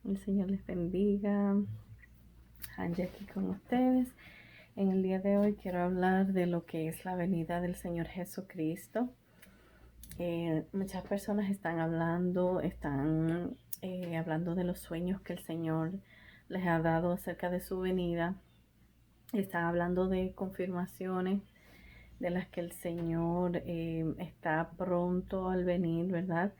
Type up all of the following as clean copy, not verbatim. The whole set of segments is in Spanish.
El Señor les bendiga. Angie aquí con ustedes. En el día de hoy quiero hablar de lo que es la venida del Señor Jesucristo. Muchas personas están hablando de los sueños que el Señor les ha dado acerca de su venida. Están hablando de confirmaciones de las que el Señor está pronto al venir, ¿verdad?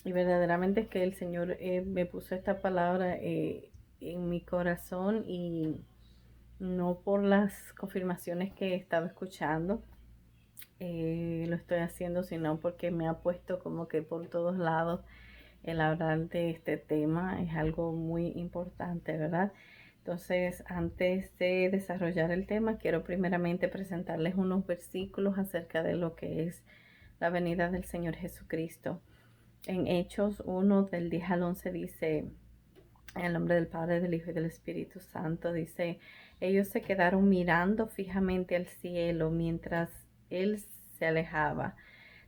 Y verdaderamente es que el Señor me puso esta palabra en mi corazón, y no por las confirmaciones que he estado escuchando lo estoy haciendo, sino porque me ha puesto como que por todos lados el hablar de este tema. Es algo muy importante, ¿verdad? Entonces, antes de desarrollar el tema, quiero primeramente presentarles unos versículos acerca de lo que es la venida del Señor Jesucristo. En Hechos 1, del 10 al 11 dice, en el nombre del Padre, del Hijo y del Espíritu Santo, dice: ellos se quedaron mirando fijamente al cielo mientras Él se alejaba.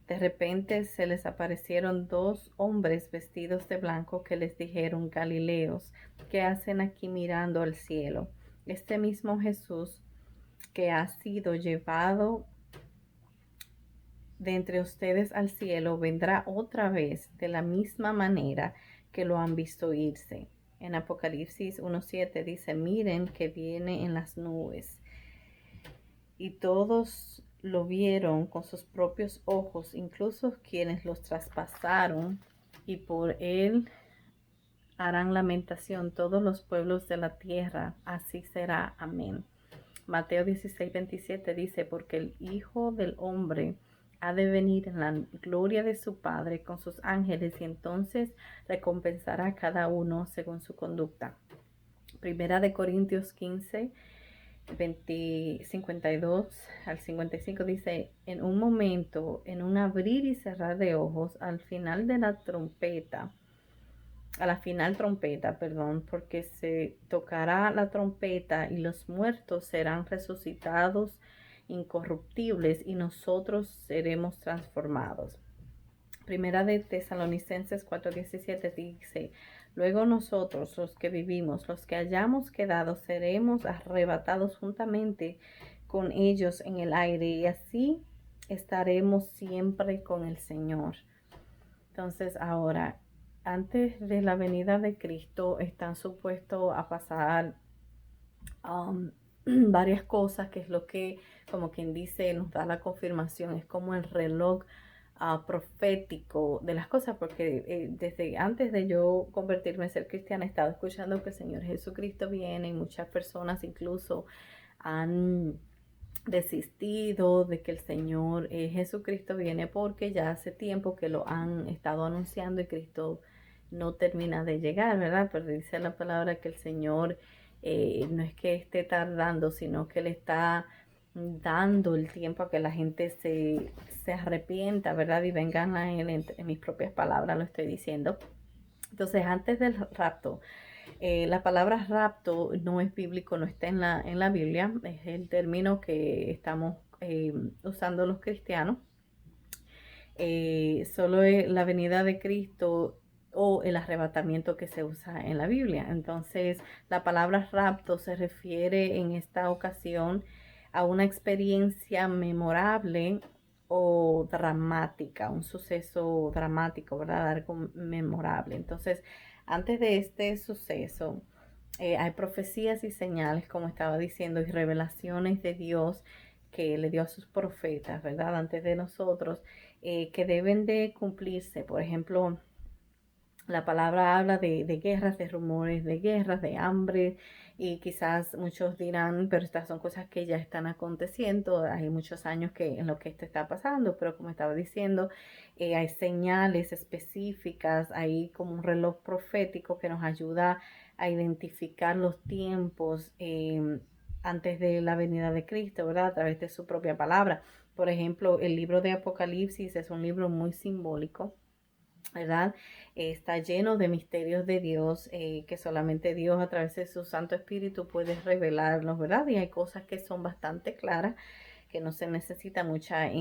De repente se les aparecieron dos hombres vestidos de blanco que les dijeron: Galileos, ¿qué hacen aquí mirando al cielo? Este mismo Jesús que ha sido llevado de entre ustedes al cielo vendrá otra vez de la misma manera que lo han visto irse. En Apocalipsis 1:7 dice: miren que viene en las nubes. Y todos lo vieron con sus propios ojos, incluso quienes los traspasaron, y por él harán lamentación todos los pueblos de la tierra. Así será. Amén. Mateo 16:27 dice: porque el Hijo del Hombre ha de venir en la gloria de su Padre con sus ángeles, y entonces recompensará a cada uno según su conducta. Primera de Corintios 15, 52 al 55 dice: en un momento, en un abrir y cerrar de ojos, a la final trompeta, perdón, porque se tocará la trompeta, y los muertos serán resucitados incorruptibles, y nosotros seremos transformados. Primera de Tesalonicenses 4:17 dice: luego nosotros, los que vivimos, los que hayamos quedado, seremos arrebatados juntamente con ellos en el aire, y así estaremos siempre con el Señor. Entonces, ahora, antes de la venida de Cristo están supuestos a pasar um, varias cosas, que es lo que, como quien dice, nos da la confirmación. Es como el reloj profético de las cosas, porque desde antes de yo convertirme en ser cristiana he estado escuchando que el Señor Jesucristo viene, y muchas personas incluso han desistido de que el Señor Jesucristo viene, porque ya hace tiempo que lo han estado anunciando y Cristo no termina de llegar, ¿verdad? Pero dice la palabra que el Señor no es que esté tardando, sino que le está dando el tiempo a que la gente se arrepienta, ¿verdad? Y vengan a Él. En mis propias palabras lo estoy diciendo. Entonces, antes del rapto, la palabra rapto no es bíblico, no está en la Biblia. Es el término que estamos usando los cristianos. Solo es la venida de Cristo o el arrebatamiento que se usa en la Biblia. Entonces, la palabra rapto se refiere en esta ocasión a una experiencia memorable o dramática, un suceso dramático, ¿verdad? Algo memorable. Entonces, antes de este suceso, hay profecías y señales, como estaba diciendo, y revelaciones de Dios que le dio a sus profetas, ¿verdad? Antes de nosotros, que deben de cumplirse. Por ejemplo, la palabra habla de guerras, de rumores de guerras, de hambre, y quizás muchos dirán: pero estas son cosas que ya están aconteciendo, hay muchos años que en lo que esto está pasando. Pero como estaba diciendo, hay señales específicas, hay como un reloj profético que nos ayuda a identificar los tiempos antes de la venida de Cristo, ¿verdad? A través de su propia palabra. Por ejemplo, el libro de Apocalipsis es un libro muy simbólico, ¿verdad? Está lleno de misterios de Dios, que solamente Dios a través de su Santo Espíritu puede revelarlos, ¿verdad? Y hay cosas que son bastante claras, que no se necesita mucha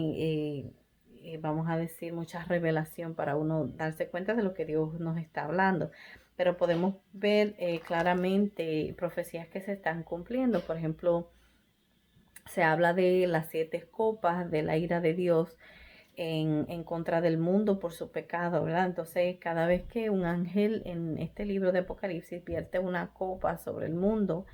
vamos a decir, mucha revelación para uno darse cuenta de lo que Dios nos está hablando. Pero podemos ver claramente profecías que se están cumpliendo. Por ejemplo, se habla de las 7 copas de la ira de Dios en contra del mundo por su pecado, ¿verdad? Entonces, cada vez que un ángel en este libro de Apocalipsis vierte una copa sobre el mundo,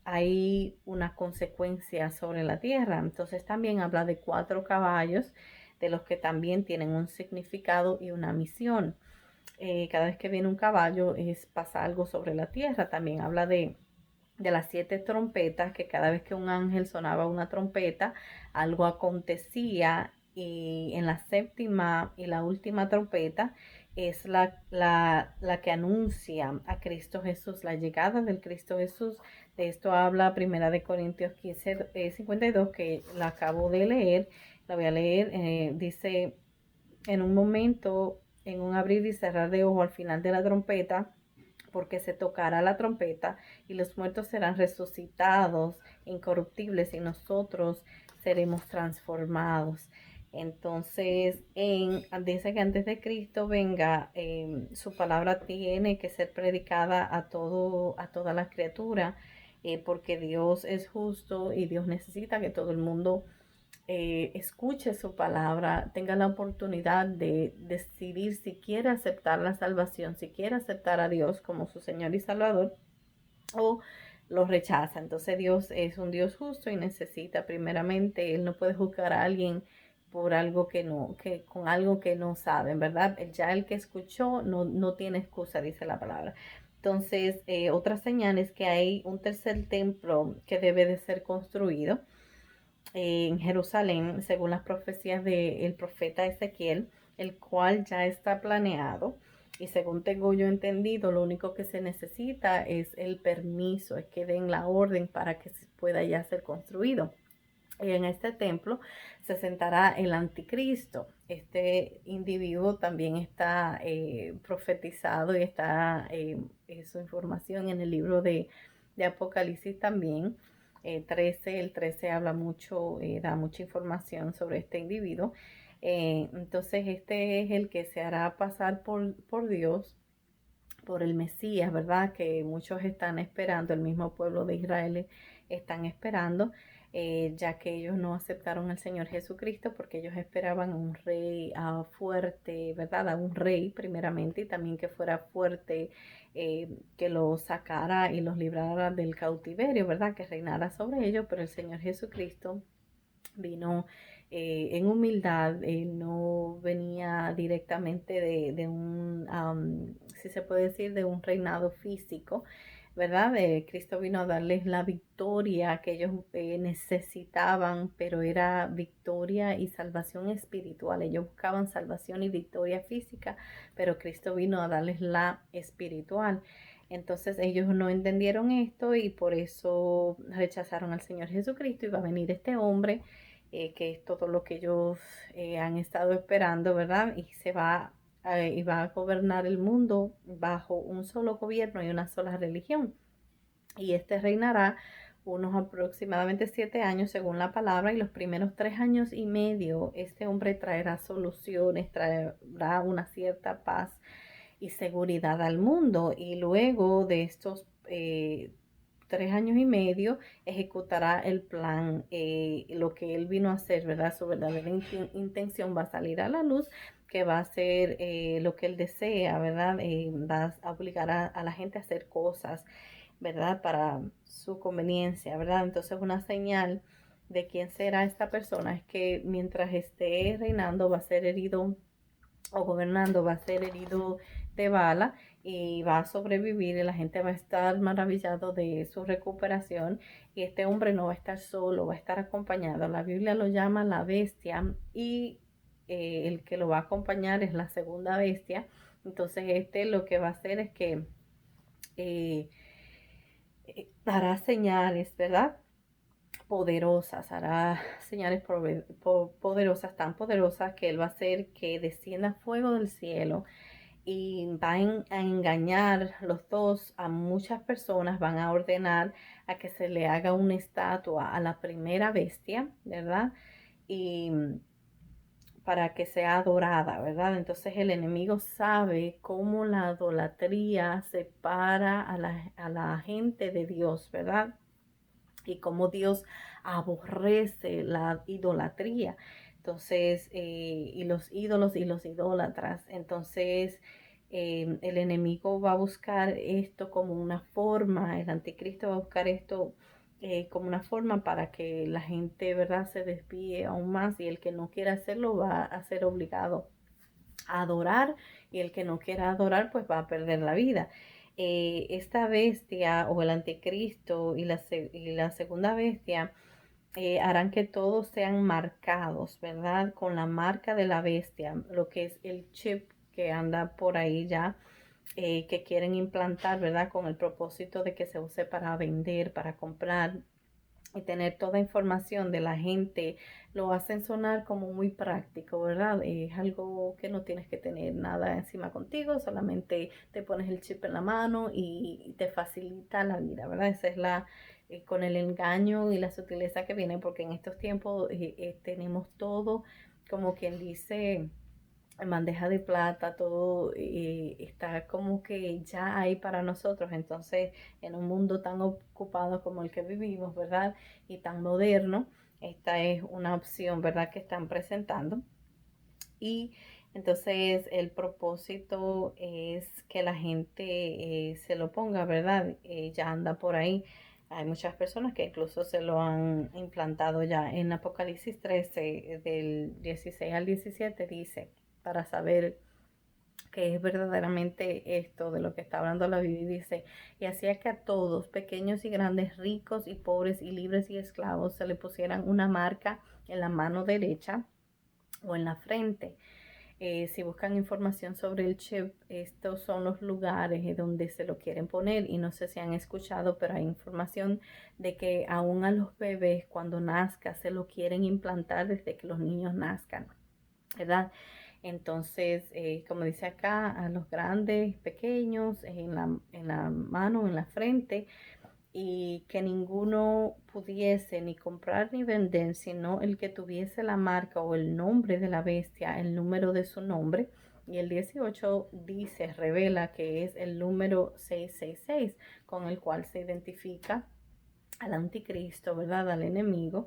hay una consecuencia sobre la tierra. Entonces, también habla de 4 caballos, de los que también tienen un significado y una misión. Cada vez que viene un caballo pasa algo sobre la tierra. También habla de las 7 trompetas, que cada vez que un ángel sonaba una trompeta, algo acontecía. Y en la 7ª y la última trompeta es la que anuncia a Cristo Jesús, la llegada del Cristo Jesús. De esto habla 1 Corintios 15, 52, que la acabo de leer. La voy a leer. Dice, en un momento, en un abrir y cerrar de ojo al final de la trompeta, porque se tocará la trompeta y los muertos serán resucitados incorruptibles y nosotros seremos transformados. Entonces, dice que antes de Cristo venga, su palabra tiene que ser predicada a toda la criatura, porque Dios es justo y Dios necesita que todo el mundo escuche su palabra, tenga la oportunidad de decidir si quiere aceptar la salvación, si quiere aceptar a Dios como su Señor y Salvador, o lo rechaza. Entonces Dios es un Dios justo y necesita, primeramente, Él no puede juzgar a alguien por algo con algo que no saben, ¿verdad? Ya el que escuchó no tiene excusa, dice la palabra. Entonces, otra señal es que hay un tercer templo que debe de ser construido en Jerusalén, según las profecías del profeta Ezequiel, el cual ya está planeado. Y según tengo yo entendido, lo único que se necesita es el permiso, es que den la orden para que se pueda ya ser construido. Y en este templo se sentará el anticristo. Este individuo también está profetizado y está su información en el libro de Apocalipsis también. 13, el 13 habla mucho, da mucha información sobre este individuo. Entonces este es el que se hará pasar por Dios, por el Mesías, ¿verdad? Que muchos están esperando, el mismo pueblo de Israel están esperando, ya que ellos no aceptaron al Señor Jesucristo porque ellos esperaban a un rey fuerte, ¿verdad? A un rey primeramente, y también que fuera fuerte, que los sacara y los librara del cautiverio, ¿verdad? Que reinara sobre ellos, pero el Señor Jesucristo vino en humildad. Él no venía directamente de un, si se puede decir, de un reinado físico, ¿verdad? Cristo vino a darles la victoria que ellos necesitaban, pero era victoria y salvación espiritual. Ellos buscaban salvación y victoria física, pero Cristo vino a darles la espiritual. Entonces ellos no entendieron esto y por eso rechazaron al Señor Jesucristo. Y va a venir este hombre, que es todo lo que ellos han estado esperando, ¿verdad? Y va a gobernar el mundo bajo un solo gobierno y una sola religión. Y este reinará unos aproximadamente 7 años según la palabra, y los primeros 3 años y medio este hombre traerá soluciones, traerá una cierta paz y seguridad al mundo. Y luego de estos 3 años y medio ejecutará el plan. Lo que él vino a hacer, ¿verdad? Su verdadera intención va a salir a la luz, que va a ser lo que él desea, ¿verdad? Va a obligar a la gente a hacer cosas, ¿verdad? Para su conveniencia, ¿verdad? Entonces una señal de quién será esta persona es que mientras esté reinando va a ser herido, o gobernando, va a ser herido de bala y va a sobrevivir, y la gente va a estar maravillado de su recuperación. Y este hombre no va a estar solo, va a estar acompañado. La Biblia lo llama la bestia, y el que lo va a acompañar es la segunda bestia. Entonces este lo que va a hacer es que eh, hará señales, ¿verdad? Poderosas, hará señales poderosas, tan poderosas que él va a hacer que descienda fuego del cielo, y va a engañar los dos a muchas personas. Van a ordenar a que se le haga una estatua a la primera bestia, ¿verdad? Y para que sea adorada, ¿verdad? Entonces el enemigo sabe cómo la idolatría separa a la gente de Dios, ¿verdad? Y cómo Dios aborrece la idolatría. Entonces, y los ídolos y los idólatras. Entonces, el enemigo va a buscar esto como una forma, el anticristo va a buscar esto como una forma para que la gente, ¿verdad?, se desvíe aún más, y el que no quiera hacerlo va a ser obligado a adorar, y el que no quiera adorar pues va a perder la vida. Esta bestia o el anticristo y la segunda bestia harán que todos sean marcados, ¿verdad? Con la marca de la bestia, lo que es el chip que anda por ahí ya, que quieren implantar, ¿verdad? Con el propósito de que se use para vender, para comprar y tener toda información de la gente. Lo hacen sonar como muy práctico, ¿verdad? Es algo que no tienes que tener nada encima contigo, solamente te pones el chip en la mano y te facilita la vida, ¿verdad? Esa es la, con el engaño y la sutileza que viene, porque en estos tiempos tenemos todo, como quien dice, en bandeja de plata, todo está como que ya hay para nosotros. Entonces, en un mundo tan ocupado como el que vivimos, ¿verdad? Y tan moderno, esta es una opción, ¿verdad?, que están presentando. Y entonces el propósito es que la gente se lo ponga, ¿verdad? Ya anda por ahí. Hay muchas personas que incluso se lo han implantado ya. En Apocalipsis 13, del 16 al 17, dice, para saber qué es verdaderamente esto de lo que está hablando la Biblia, dice, y hacía que a todos, pequeños y grandes, ricos y pobres y libres y esclavos, se le pusieran una marca en la mano derecha o en la frente. Si buscan información sobre el chip, estos son los lugares donde se lo quieren poner, y no sé si han escuchado, pero hay información de que aún a los bebés cuando nazca se lo quieren implantar desde que los niños nazcan, ¿verdad? Entonces, como dice acá, a los grandes, pequeños, en la mano, en la frente, y que ninguno pudiese ni comprar ni vender, sino el que tuviese la marca o el nombre de la bestia, el número de su nombre. Y el 18 dice, revela que es el número 666, con el cual se identifica al anticristo, ¿verdad? Al enemigo,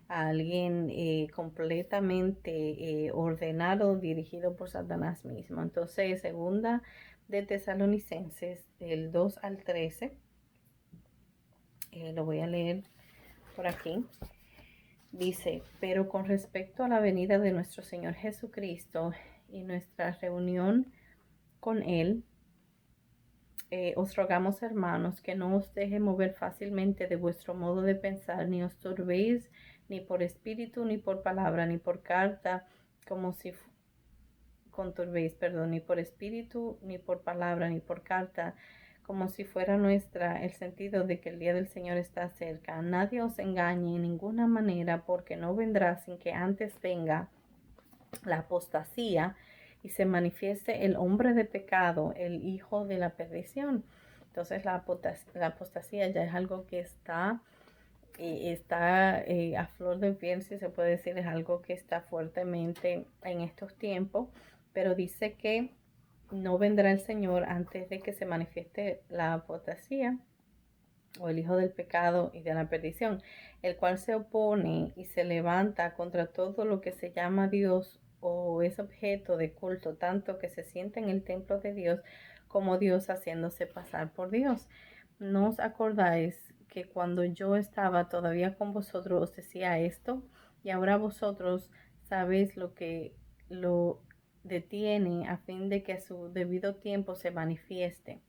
a alguien completamente ordenado, dirigido por Satanás mismo. Entonces, segunda de Tesalonicenses, del 2 al 13, lo voy a leer por aquí. Dice, pero con respecto a la venida de nuestro Señor Jesucristo y nuestra reunión con Él, os rogamos, hermanos, que no os deje mover fácilmente de vuestro modo de pensar, ni os turbéis ni por espíritu, ni por palabra, ni por carta, como si conturbéis, perdón, ni por espíritu, ni por palabra, ni por carta, como si fuera nuestra, el sentido de que el día del Señor está cerca. Nadie os engañe en ninguna manera, porque no vendrá sin que antes venga la apostasía y se manifieste el hombre de pecado, el hijo de la perdición. Entonces la apostasía ya es algo que está a flor de piel, si se puede decir, es algo que está fuertemente en estos tiempos, pero dice que no vendrá el Señor antes de que se manifieste la apostasía o el hijo del pecado y de la perdición, el cual se opone y se levanta contra todo lo que se llama Dios o es objeto de culto, tanto que se siente en el templo de Dios como Dios haciéndose pasar por Dios. ¿No os acordáis que cuando yo estaba todavía con vosotros os decía esto? Y ahora vosotros sabéis lo que lo detiene, a fin de que a su debido tiempo se manifieste,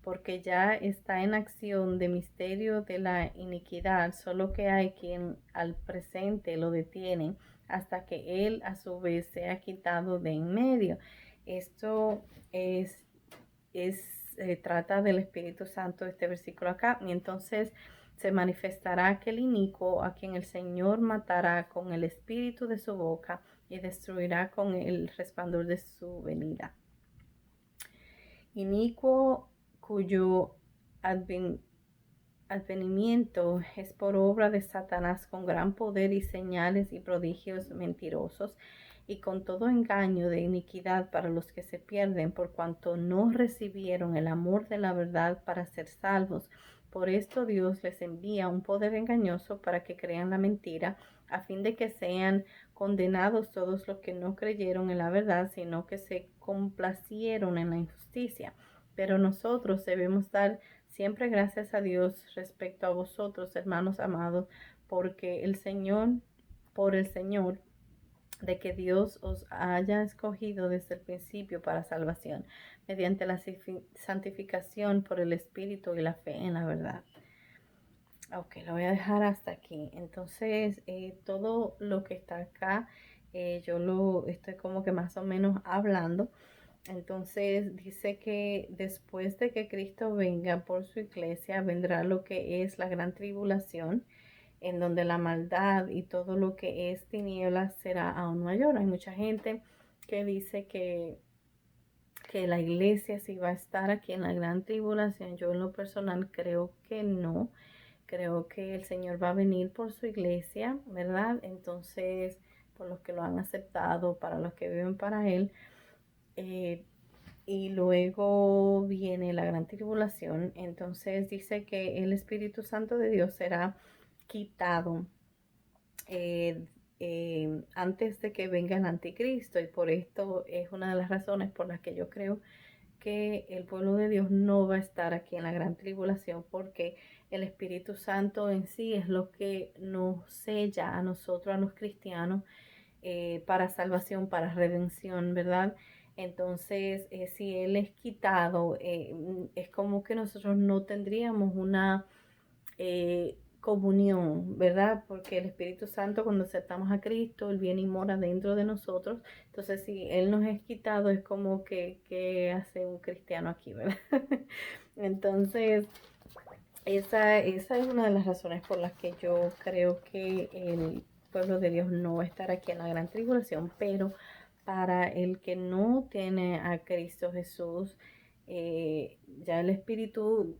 porque ya está en acción de misterio de la iniquidad, solo que hay quien al presente lo detiene hasta que él a su vez sea quitado de en medio. Esto es, trata del Espíritu Santo, este versículo acá. Y entonces se manifestará aquel inicuo a quien el Señor matará con el espíritu de su boca y destruirá con el resplandor de su venida. Inicuo cuyo advenimiento es por obra de Satanás, con gran poder y señales y prodigios mentirosos, y con todo engaño de iniquidad para los que se pierden, por cuanto no recibieron el amor de la verdad para ser salvos. Por esto Dios les envía un poder engañoso para que crean la mentira, a fin de que sean condenados todos los que no creyeron en la verdad, sino que se complacieron en la injusticia. Pero nosotros debemos dar siempre gracias a Dios respecto a vosotros, hermanos amados, porque por el Señor, de que Dios os haya escogido desde el principio para salvación, mediante la santificación por el Espíritu y la fe en la verdad. Ok, lo voy a dejar hasta aquí. Entonces, todo lo que está acá, yo lo estoy como que más o menos hablando. Entonces, dice que después de que Cristo venga por su iglesia, vendrá lo que es la gran tribulación, en donde la maldad y todo lo que es tinieblas será aún mayor. Hay mucha gente que dice que la iglesia sí va a estar aquí en la gran tribulación. Yo en lo personal creo que no. Creo que el Señor va a venir por su iglesia, ¿verdad? Entonces, por los que lo han aceptado, para los que viven para Él. Y luego viene la gran tribulación. Entonces dice que el Espíritu Santo de Dios será quitado antes de que venga el anticristo. Y por esto es una de las razones por las que yo creo que el pueblo de Dios no va a estar aquí en la gran tribulación, porque el Espíritu Santo en sí es lo que nos sella a nosotros, a los cristianos, para salvación, para redención, ¿verdad? Entonces, si Él es quitado, es como que nosotros no tendríamos una comunión, ¿verdad? Porque el Espíritu Santo, cuando aceptamos a Cristo, Él viene y mora dentro de nosotros. Entonces, si Él nos es quitado, es como que hace un cristiano aquí, ¿verdad? Entonces, esa es una de las razones por las que yo creo que el pueblo de Dios no va a estar aquí en la gran tribulación, pero para el que no tiene a Cristo Jesús, ya el Espíritu,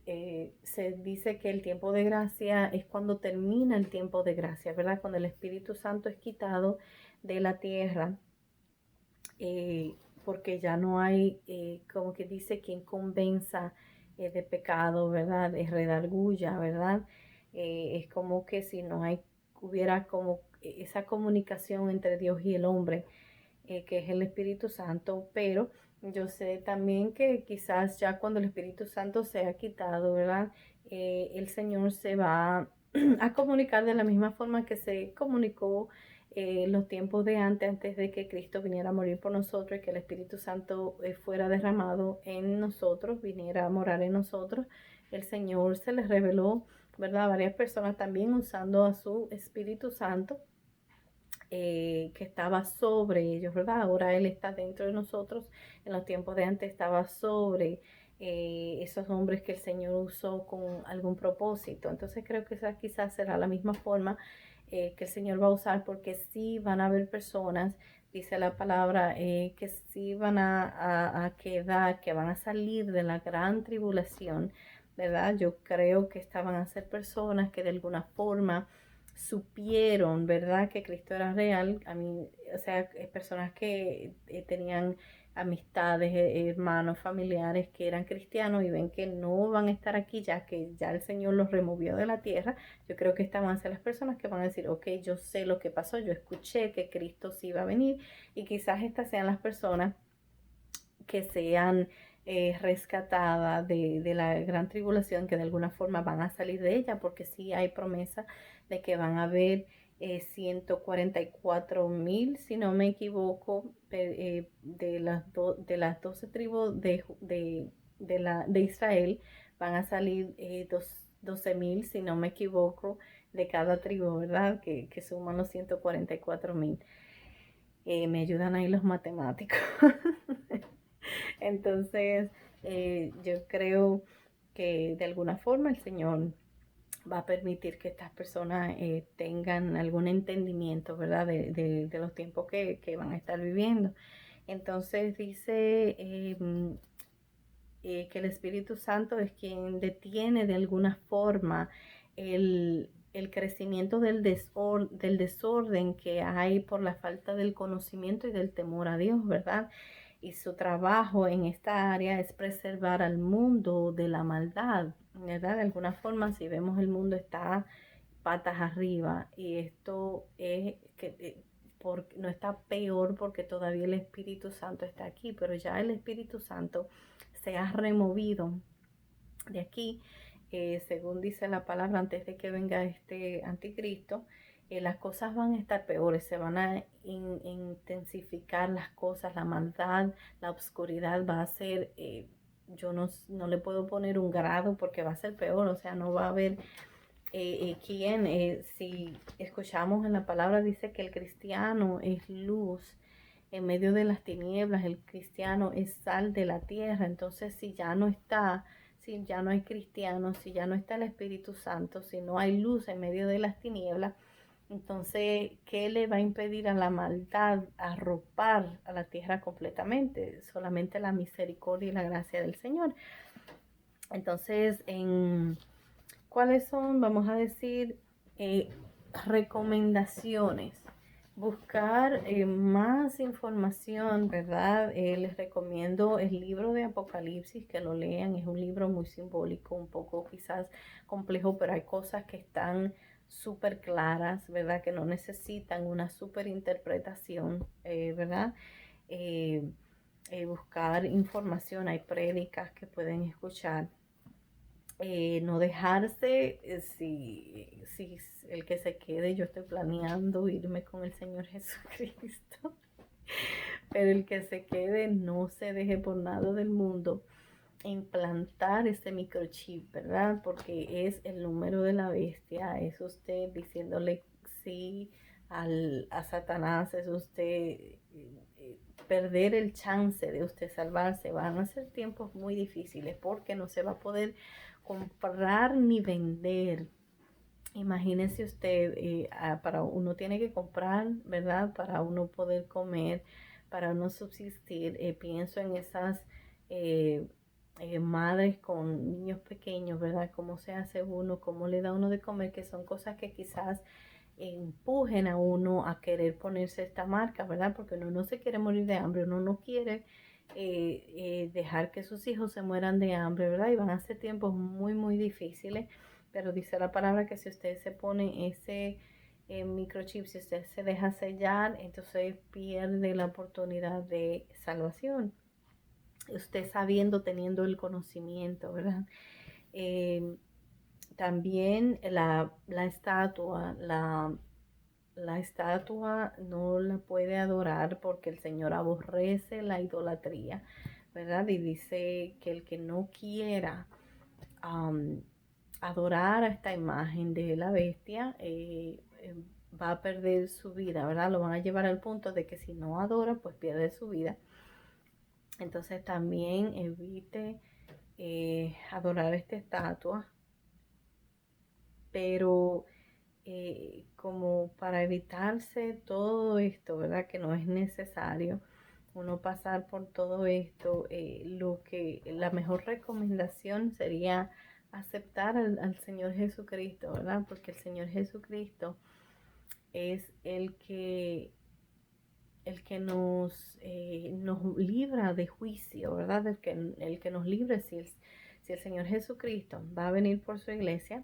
se dice que el tiempo de gracia es cuando termina el tiempo de gracia, ¿verdad? Cuando el Espíritu Santo es quitado de la tierra, porque ya no hay, como que dice, quien convenza de pecado, ¿verdad? Es redarguya, ¿verdad? Es como que si no hubiera como esa comunicación entre Dios y el hombre, que es el Espíritu Santo, pero yo sé también que quizás ya cuando el Espíritu Santo sea quitado, ¿verdad? El Señor se va a comunicar de la misma forma que se comunicó los tiempos de antes de que Cristo viniera a morir por nosotros y que el Espíritu Santo fuera derramado en nosotros, viniera a morar en nosotros. El Señor se les reveló, ¿verdad? A varias personas también usando a su Espíritu Santo, que estaba sobre ellos, ¿verdad? Ahora Él está dentro de nosotros. En los tiempos de antes estaba sobre esos hombres que el Señor usó con algún propósito. Entonces creo que esa quizás será la misma forma que el Señor va a usar, porque sí van a haber personas, dice la palabra, que sí van a quedar, que van a salir de la gran tribulación, ¿verdad? Yo creo que estaban a ser personas que de alguna forma supieron, ¿verdad?, que Cristo era real. A mí, o sea, personas que tenían amistades, hermanos, familiares que eran cristianos y ven que no van a estar aquí ya que ya el Señor los removió de la tierra. Yo creo que estas van a ser las personas que van a decir, ok, yo sé lo que pasó, yo escuché que Cristo sí iba a venir, y quizás estas sean las personas que sean rescatadas de la gran tribulación, que de alguna forma van a salir de ella, porque sí hay promesa de que van a haber 144,000, si no me equivoco, de las 12 tribus de Israel, van a salir 12,000, si no me equivoco, de cada tribu, ¿verdad? Que suman los 144,000. Me ayudan ahí los matemáticos. Entonces, yo creo que de alguna forma el Señor va a permitir que estas personas tengan algún entendimiento, ¿verdad? De los tiempos que van a estar viviendo. Entonces dice que el Espíritu Santo es quien detiene de alguna forma el el crecimiento del desorden que hay por la falta del conocimiento y del temor a Dios, ¿verdad? Y su trabajo en esta área es preservar al mundo de la maldad, ¿verdad? De alguna forma, si vemos el mundo está patas arriba y esto es que no está peor porque todavía el Espíritu Santo está aquí, pero ya el Espíritu Santo se ha removido de aquí, según dice la palabra, antes de que venga este anticristo, las cosas van a estar peores, se van a intensificar las cosas, la maldad, la oscuridad va a ser, yo no le puedo poner un grado porque va a ser peor, o sea, no va a haber quién, si escuchamos en la palabra, dice que el cristiano es luz en medio de las tinieblas, el cristiano es sal de la tierra. Entonces, si ya no hay cristianos, si ya no está el Espíritu Santo, si no hay luz en medio de las tinieblas, entonces, ¿qué le va a impedir a la maldad arropar a la tierra completamente? Solamente la misericordia y la gracia del Señor. Entonces, ¿cuáles son, vamos a decir, recomendaciones? Buscar más información, ¿verdad? Les recomiendo el libro de Apocalipsis, que lo lean. Es un libro muy simbólico, un poco quizás complejo, pero hay cosas que están súper claras, ¿verdad? Que no necesitan una súper interpretación, ¿verdad? Eh, Buscar información, hay prédicas que pueden escuchar. No dejarse, si el que se quede, yo estoy planeando irme con el Señor Jesucristo, pero el que se quede no se deje por nada del mundo implantar ese microchip, ¿verdad? Porque es el número de la bestia, es usted diciéndole sí a Satanás, es usted perder el chance de usted salvarse. Van a ser tiempos muy difíciles porque no se va a poder comprar ni vender. Imagínese usted, para uno tiene que comprar, ¿verdad? Para uno poder comer, para uno subsistir. Pienso en esas madres con niños pequeños, ¿verdad? ¿Cómo se hace uno? ¿Cómo le da uno de comer? Que son cosas que quizás empujen a uno a querer ponerse esta marca, ¿verdad? Porque uno no se quiere morir de hambre, uno no quiere dejar que sus hijos se mueran de hambre, ¿verdad? Y van a ser tiempos muy, muy difíciles, pero dice la palabra que si usted se pone ese microchip, si usted se deja sellar, entonces pierde la oportunidad de salvación. Usted sabiendo, teniendo el conocimiento, ¿verdad? Eh, También la estatua, la estatua no la puede adorar porque el Señor aborrece la idolatría, ¿verdad? Y dice que el que no quiera adorar a esta imagen de la bestia va a perder su vida, ¿verdad? Lo van a llevar al punto de que si no adora, pues pierde su vida. Entonces también evite adorar esta estatua, pero como para evitarse todo esto, ¿verdad? Que no es necesario uno pasar por todo esto, la mejor recomendación sería aceptar al Señor Jesucristo, ¿verdad? Porque el Señor Jesucristo es el que nos libra de juicio, ¿verdad? El que nos libre si el Señor Jesucristo va a venir por su iglesia,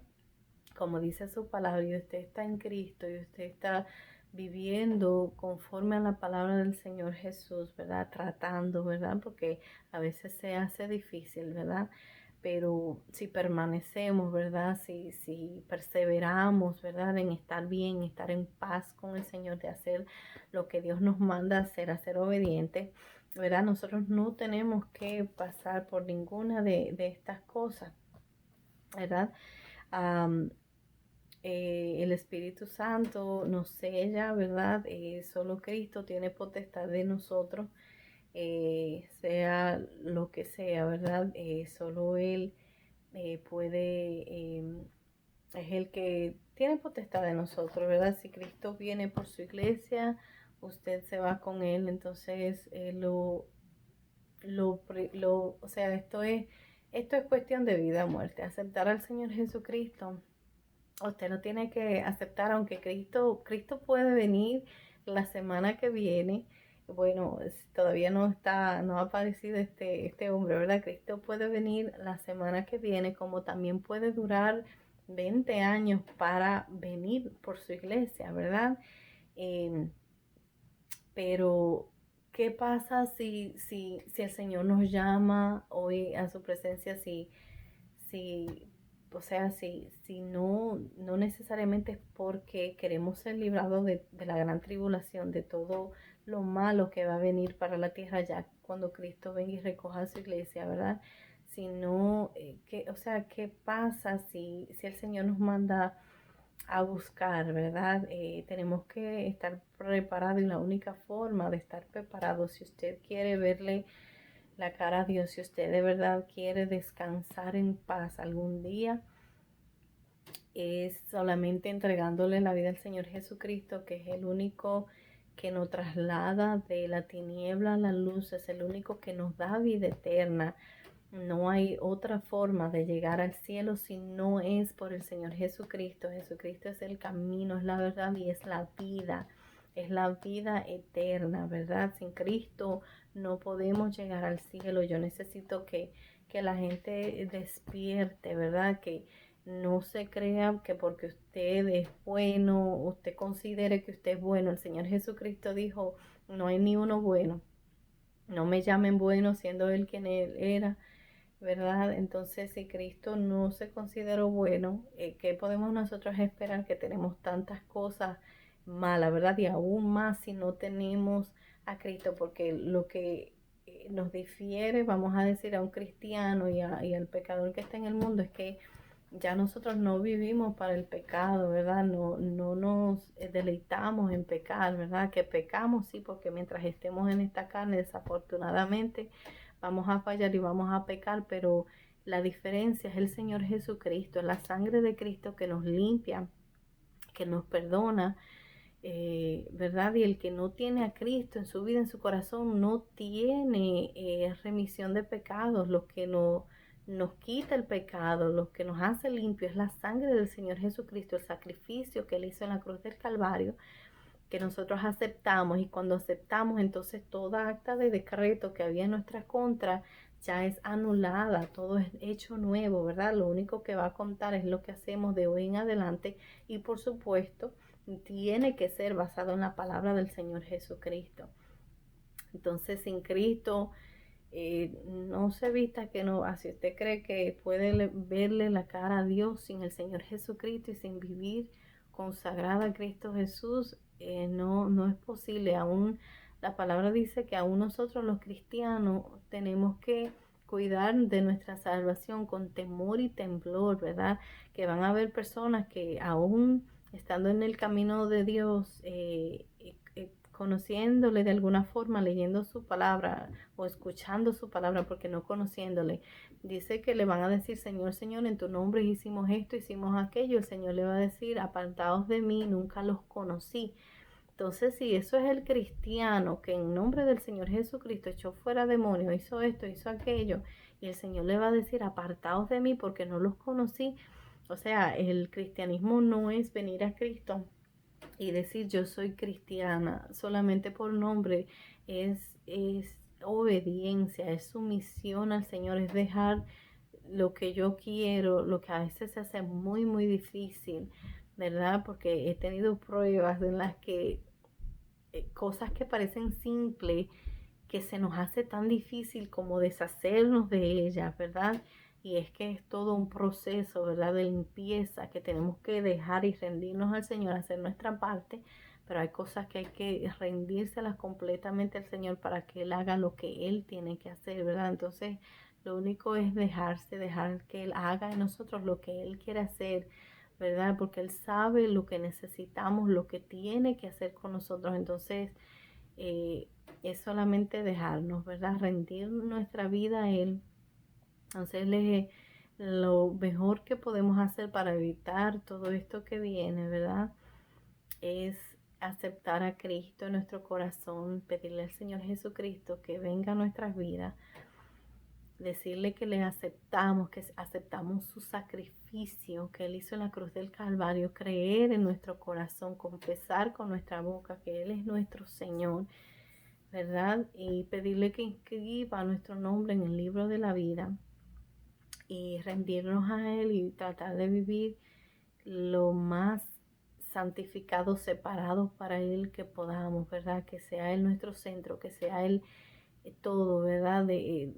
como dice su palabra, y usted está en Cristo y usted está viviendo conforme a la palabra del Señor Jesús, ¿verdad? Tratando, ¿verdad? Porque a veces se hace difícil, ¿verdad? Pero si permanecemos, ¿verdad? Si perseveramos, ¿verdad? En estar bien, estar en paz con el Señor, de hacer lo que Dios nos manda hacer, a ser obedientes, ¿verdad? Nosotros no tenemos que pasar por ninguna de estas cosas, ¿verdad? Um, el Espíritu Santo nos sella, ¿verdad? Solo Cristo tiene potestad de nosotros, sea lo que sea, ¿verdad? Solo Él es el que tiene potestad de nosotros, ¿verdad? Si Cristo viene por su iglesia, usted se va con Él, entonces o sea, esto es cuestión de vida o muerte. Aceptar al Señor Jesucristo Usted lo tiene que aceptar, aunque Cristo puede venir la semana que viene. Bueno, todavía no ha aparecido este hombre, ¿verdad? Cristo puede venir la semana que viene, como también puede durar 20 años para venir por su iglesia, ¿verdad? Em, pero, ¿qué pasa si el Señor nos llama hoy a su presencia? Si, o sea, si no necesariamente es porque queremos ser librados de la gran tribulación, de todo lo malo que va a venir para la tierra ya cuando Cristo venga y recoja a su iglesia, ¿verdad? Sino, o sea, ¿qué pasa si el Señor nos manda a buscar, ¿verdad? Tenemos que estar preparados y la única forma de estar preparados, si usted quiere verle la cara a Dios, si usted de verdad quiere descansar en paz algún día, es solamente entregándole la vida al Señor Jesucristo, que es el único que nos traslada de la tiniebla a la luz, es el único que nos da vida eterna. No hay otra forma de llegar al cielo si no es por el Señor Jesucristo. Jesucristo es el camino, es la verdad y es la vida. Es la vida eterna, ¿verdad? Sin Cristo no podemos llegar al cielo. Yo necesito que la gente despierte, ¿verdad? Que no se crea que porque usted es bueno, usted considere que usted es bueno. El Señor Jesucristo dijo, no hay ni uno bueno. No me llamen bueno siendo Él quien Él era, ¿verdad? Entonces, si Cristo no se consideró bueno, ¿qué podemos nosotros esperar? Que tenemos tantas cosas malas, ¿verdad? Y aún más si no tenemos a Cristo, porque lo que nos difiere, vamos a decir, a un cristiano y al pecador que está en el mundo es que ya nosotros no vivimos para el pecado, ¿verdad? No nos deleitamos en pecar, ¿verdad? Que pecamos, sí, porque mientras estemos en esta carne, desafortunadamente, vamos a fallar y vamos a pecar, pero la diferencia es el Señor Jesucristo, es la sangre de Cristo que nos limpia, que nos perdona, ¿verdad? Y el que no tiene a Cristo en su vida, en su corazón, no tiene remisión de pecados. Lo que nos quita el pecado, lo que nos hace limpio es la sangre del Señor Jesucristo, el sacrificio que Él hizo en la cruz del Calvario, que nosotros aceptamos, y cuando aceptamos, entonces toda acta de decreto que había en nuestra contra ya es anulada, todo es hecho nuevo, ¿verdad? Lo único que va a contar es lo que hacemos de hoy en adelante, y por supuesto tiene que ser basado en la palabra del Señor Jesucristo. Entonces, sin Cristo, no se vista que no, así usted cree que puede verle la cara a Dios sin el Señor Jesucristo y sin vivir consagrada a Cristo Jesús, no es posible. Aún la palabra dice que aún nosotros los cristianos tenemos que cuidar de nuestra salvación con temor y temblor, ¿verdad? Que van a haber personas que aún estando en el camino de Dios, conociéndole de alguna forma, leyendo su palabra o escuchando su palabra, porque no conociéndole, dice que le van a decir, Señor, Señor, en tu nombre hicimos esto, hicimos aquello. El Señor le va a decir, apartados de mí, nunca los conocí. Entonces, si eso es el cristiano que en nombre del Señor Jesucristo echó fuera demonios, hizo esto, hizo aquello, y el Señor le va a decir, apartados de mí porque no los conocí. O sea, el cristianismo no es venir a Cristo y decir yo soy cristiana solamente por nombre, es obediencia, es sumisión al Señor, es dejar lo que yo quiero, lo que a veces se hace muy, muy difícil, ¿verdad? Porque he tenido pruebas en las que cosas que parecen simples, que se nos hace tan difícil como deshacernos de ellas, ¿verdad? Y es que es todo un proceso, ¿verdad? De limpieza que tenemos que dejar y rendirnos al Señor, hacer nuestra parte, pero hay cosas que hay que rendírselas completamente al Señor para que Él haga lo que Él tiene que hacer, ¿verdad? Entonces, lo único es dejar que Él haga en nosotros lo que Él quiere hacer, ¿verdad? Porque Él sabe lo que necesitamos, lo que tiene que hacer con nosotros. Entonces, eh, es solamente dejarnos, ¿verdad? Rendir nuestra vida a Él. Entonces, lo mejor que podemos hacer para evitar todo esto que viene, ¿verdad? Es aceptar a Cristo en nuestro corazón, pedirle al Señor Jesucristo que venga a nuestras vidas, decirle que le aceptamos, que aceptamos su sacrificio que Él hizo en la cruz del Calvario, creer en nuestro corazón, confesar con nuestra boca que Él es nuestro Señor, ¿verdad? Y pedirle que inscriba nuestro nombre en el libro de la vida y rendirnos a Él y tratar de vivir lo más santificados, separados para Él que podamos, ¿verdad? Que sea Él nuestro centro, que sea Él todo, ¿verdad? De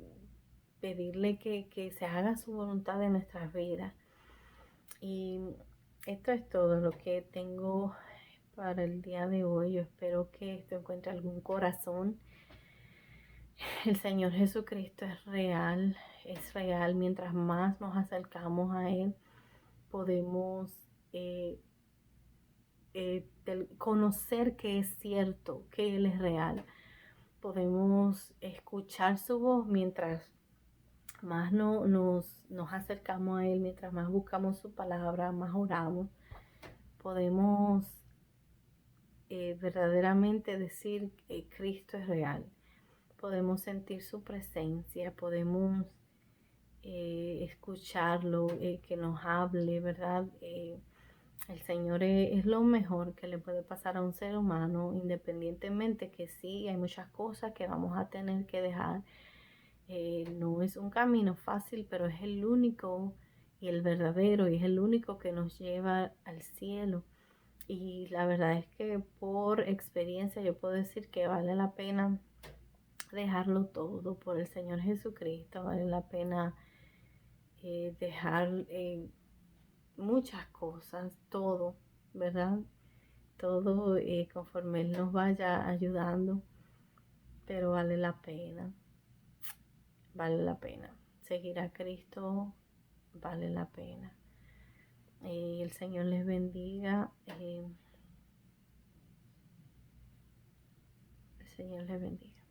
pedirle que se haga su voluntad en nuestras vidas. Y esto es todo lo que tengo para el día de hoy. Yo espero que esto encuentre algún corazón. El Señor Jesucristo es real, es real. Mientras más nos acercamos a Él, podemos conocer que es cierto, que Él es real. Podemos escuchar su voz mientras más nos acercamos a Él, mientras más buscamos su palabra, más oramos. Podemos verdaderamente decir que Cristo es real. Podemos sentir su presencia, podemos escucharlo, que nos hable, ¿verdad? El Señor es lo mejor que le puede pasar a un ser humano, independientemente que sí, hay muchas cosas que vamos a tener que dejar. No es un camino fácil, pero es el único y el verdadero, y es el único que nos lleva al cielo. Y la verdad es que por experiencia yo puedo decir que vale la pena dejarlo todo por el Señor Jesucristo, vale la pena dejar muchas cosas, todo, ¿verdad? Todo conforme Él nos vaya ayudando, pero vale la pena. Seguir a Cristo vale la pena. El Señor les bendiga. El Señor les bendiga.